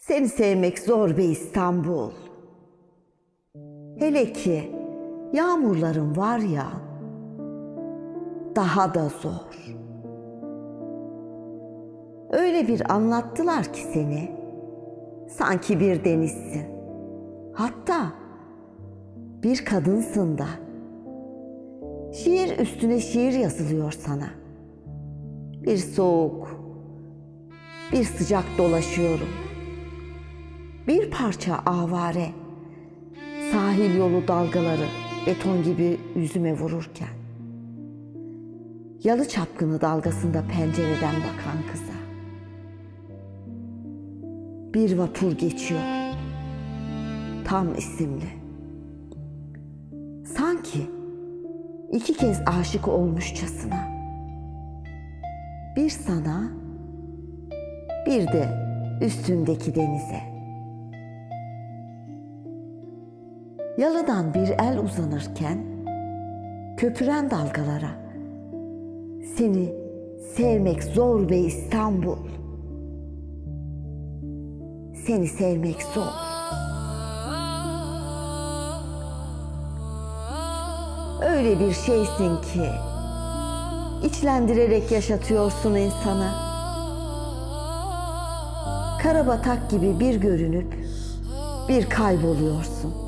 Seni sevmek zor be İstanbul. Hele ki yağmurların var ya, daha da zor. Öyle bir anlattılar ki seni, sanki bir denizsin. Hatta bir kadınsın da. Şiir üstüne şiir yazılıyor sana. Bir soğuk, bir sıcak dolaşıyorum. Bir parça avare, sahil yolu dalgaları beton gibi yüzüme vururken, yalı çapkını dalgasında pencereden bakan kıza. Bir vapur geçiyor, tam isimli. Sanki 2 kez aşık olmuşçasına. Bir sana, bir de üstündeki denize. Yalıdan bir el uzanırken köpüren dalgalara, seni sevmek zor be İstanbul. Seni sevmek zor. Öyle bir şeysin ki içlendirerek yaşatıyorsun insanı. Karabatak gibi bir görünüp bir kayboluyorsun.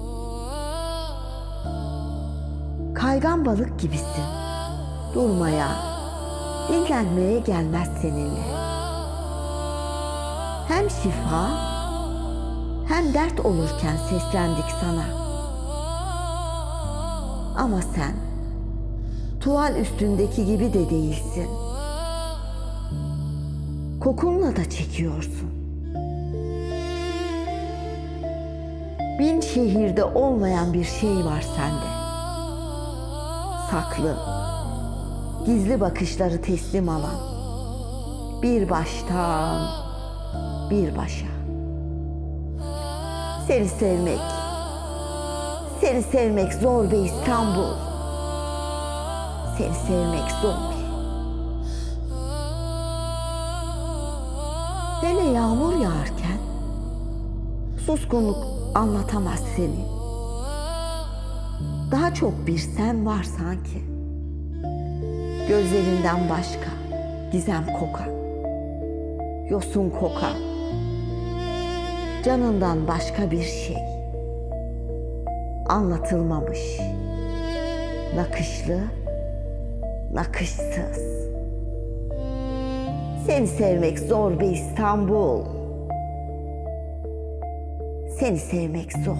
Kaygan balık gibisin. Durmaya, dinlenmeye gelmez seninle. Hem şifa hem dert olurken seslendik sana. Ama sen tuval üstündeki gibi de değilsin. Kokunla da çekiyorsun. 1000 şehirde olmayan bir şey var sende. Saklı, gizli bakışları teslim alan, bir baştan bir başa. Seni sevmek zor be İstanbul. Seni sevmek zor. Hele yağmur yağarken suskunluk anlatamaz seni. Daha çok bir sen var sanki. Gözlerinden başka gizem kokan, yosun kokan, canından başka bir şey. Anlatılmamış, nakışlı, nakışsız. Seni sevmek zor be İstanbul. Seni sevmek zor.